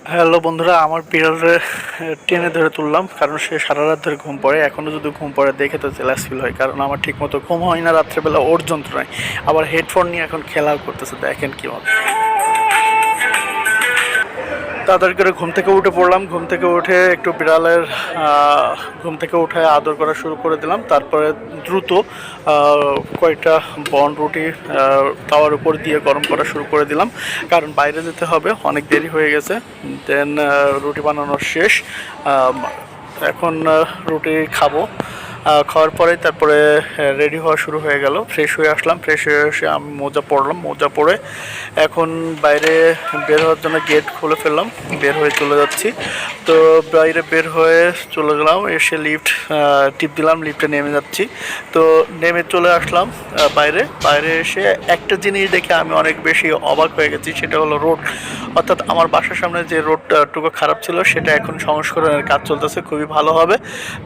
Hello বন্ধুরা, আমার বিড়ালে টেনে ধরে তুললাম কারণ সে সারা রাত ধরে ঘুম পড়ে। এখনও যদি ঘুম পড়ে দেখে তো জেলাস ফিল হয়, কারণ আমার ঠিক মতো ঘুম হয় না রাত্রেবেলা ওর যন্ত্রণায়। আবার হেডফোন নিয়ে এখন খেলাও করতেছে, দেখেন কি মতো। তাড়াতাড়ি করে ঘুম থেকে উঠে পড়লাম। ঘুম থেকে উঠে একটু বিড়ালের ঘুম থেকে উঠে আদর করা শুরু করে দিলাম। তারপরে দ্রুত কয়েকটা বন রুটি তাওয়ার উপর দিয়ে গরম করা শুরু করে দিলাম, কারণ বাইরে যেতে হবে, অনেক দেরি হয়ে গেছে। দেন রুটি বানানো শেষ। এখন রুটি খাবো। খাওয়ার পরে তারপরে রেডি হওয়া শুরু হয়ে গেল। ফ্রেশ হয়ে আসলাম। ফ্রেশ হয়ে এসে আমি মোজা পরলাম। মোজা পরে এখন বাইরে বের হওয়ার জন্য গেট খুলে ফেললাম। বের হয়ে চলে যাচ্ছি। তো বাইরে বের হয়ে চলে গেলাম, এসে লিফট টিপ দিলাম, লিফটে নেমে যাচ্ছি। তো নেমে চলে আসলাম বাইরে। বাইরে এসে একটা জিনিস দেখে আমি অনেক বেশি অবাক হয়ে গেছি, সেটা হলো রোড। অর্থাৎ আমার বাসার সামনে যে রোডটুকু খারাপ ছিল সেটা এখন সংস্করণের কাজ চলতেছে, খুবই ভালো হবে।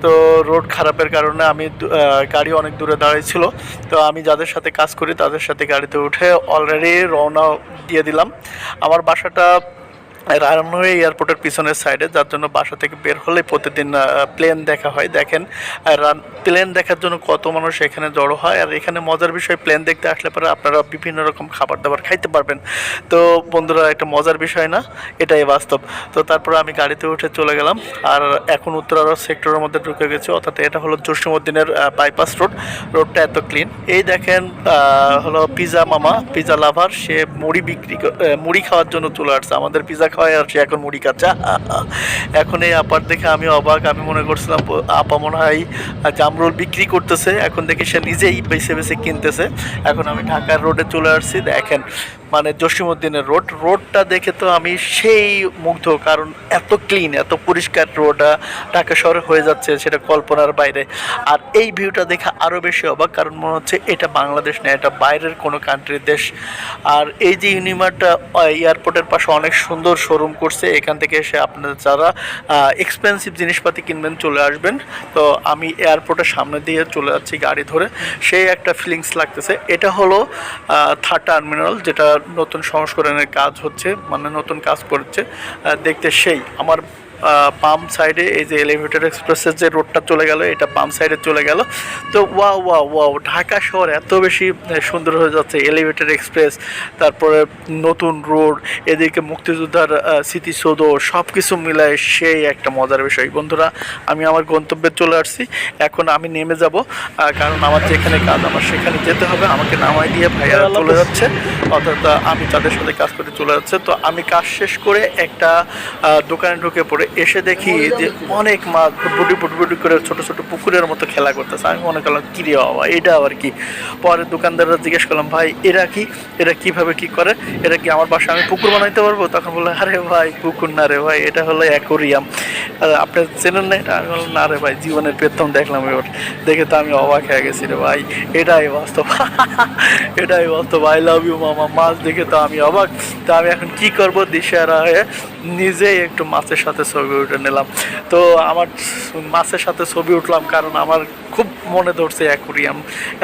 তো রোড খারাপের কারণে আমি গাড়ি অনেক দূরে দাঁড়িয়ে ছিল। তো আমি যাদের সাথে কাজ করি তাদের সাথে গাড়িতে উঠে অলরেডি রওনা দিয়ে দিলাম। আমার বাসাটা রানওয়ে এয়ারপোর্টের পিছনের সাইডে, যার জন্য বাসা থেকে বের হলে প্রতিদিন প্লেন দেখা হয়। দেখেন প্লেন দেখার জন্য কত মানুষ এখানে জড়ো হয়। আর এখানে মজার বিষয়, প্লেন দেখতে আসলে পরে আপনারা বিভিন্ন রকম খাবার দাবার খাইতে পারবেন। তো বন্ধুরা, একটা মজার বিষয় না, এটাই বাস্তব। তো তারপরে আমি গাড়িতে উঠে চলে গেলাম। আর এখন উত্তরা সেক্টরের মধ্যে ঢুকে গেছি, অর্থাৎ এটা হলো জসীমউদ্দিনের বাইপাস রোড। রোডটা এত ক্লিন। এই দেখেন হলো পিজা মামা, পিজা লাভার। সে মুড়ি খাওয়ার জন্য চলে আসছে। আমাদের পিজা খাওয়াই আর সে এখন মুড়ি খাচ্ছে। এখন এই আপার দেখে আমি অবাক। আমি মনে করছিলাম আপা মনে হয় জামরুল বিক্রি করতেছে, এখন দেখি সে নিজেই বেছে বেছে কিনতেছে। এখন আমি ঢাকার রোডে চলে আসছি। দেখেন মানে জসীমউদ্দিনের রোডটা দেখে তো আমি সেই মুগ্ধ, কারণ এত ক্লিন, এত পরিষ্কার রোড ঢাকা শহরে হয়ে যাচ্ছে, সেটা কল্পনার বাইরে। আর এই ভিউটা দেখে আরও বেশি অবাক, কারণ মনে হচ্ছে এটা বাংলাদেশ না, এটা বাইরের কোনো কান্ট্রির দেশ। আর এই যে ইউনিমার্টটা এয়ারপোর্টের পাশে অনেক সুন্দর শোরুম করছে, এখান থেকে এসে আপনারা যারা এক্সপেন্সিভ জিনিসপাতি কিনবেন চলে আসবেন। তো আমি এয়ারপোর্টের সামনে দিয়ে চলে যাচ্ছি গাড়ি ধরে, সেই একটা ফিলিংস লাগতেছে। এটা হলো থার্ড টার্মিনাল, যেটা নতুন সংস্করণের কাজ হচ্ছে, মানে নতুন কাজ করছে। দেখতে সেই আমার বাম সাইডে এই যে এলিভেটেড এক্সপ্রেসের যে রোডটা চলে গেল, এটা বাম সাইডে চলে গেল। তো ওয়াও ওয়াও ওয়াও, ঢাকা শহর এত বেশি সুন্দর হয়ে যাচ্ছে। এলিভেটেড এক্সপ্রেস, তারপরে নতুন রোড, এদিকে মুক্তিযোদ্ধার স্মৃতিসৌধ, সব কিছু মিলায় সেই একটা মজার বিষয়। বন্ধুরা, আমি আমার গন্তব্যে চলে আসছি। এখন আমি নেমে যাব, কারণ আমার যেখানে কাজ আমার সেখানে যেতে হবে। আমাকে নামাই দিয়ে ভাইয়ারা চলে যাচ্ছে, অর্থাৎ আমি তাদের সাথে কাজ করতে চলে যাচ্ছে। তো আমি কাজ শেষ করে একটা দোকানে ঢুকে পড়ে এসে দেখি যে অনেক মাছ ফুটফুটি করে ছোট ছোট পুকুরের মতো খেলা করতেছে। আমি মনে করলাম কি রে বাবা, এটা আবার কি। পরে দোকানদাররা জিজ্ঞেস করলাম, ভাই এরা কি, এরা কিভাবে কি করে, এটা কি আমার বাসায় আমি পুকুর বানাইতে পারবো? তখন বললো, আরে ভাই পুকুর না রে ভাই, এটা হলো অ্যাকোরিয়াম। আপনি চেনেন না এটা? আমি বললাম, না রে ভাই, জীবনের প্রথম দেখলাম এবার। দেখে তো আমি অবাক হয়ে গেছি রে ভাই, এটাই বাস্তব। এটাই বাস্তব। আই লাভ ইউ মামা। মাছ দেখে তো আমি অবাক। তো আমি এখন কি করবো দিশেহারা হয়ে নিজেই একটু মাছের সাথে ছবি উঠে নিলাম। তো আমার মাছের সাথে ছবি উঠলাম কারণ আমার খুব মনে ধরছে অ্যাকোরিয়াম।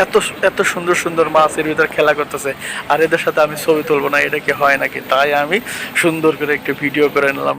এত এত সুন্দর সুন্দর মাছ এর ভিতরে খেলা করতেছে, আর এদের সাথে আমি ছবি তুলবো না, এটা কি হয় নাকি? তাই আমি সুন্দর করে একটু ভিডিও করে নিলাম।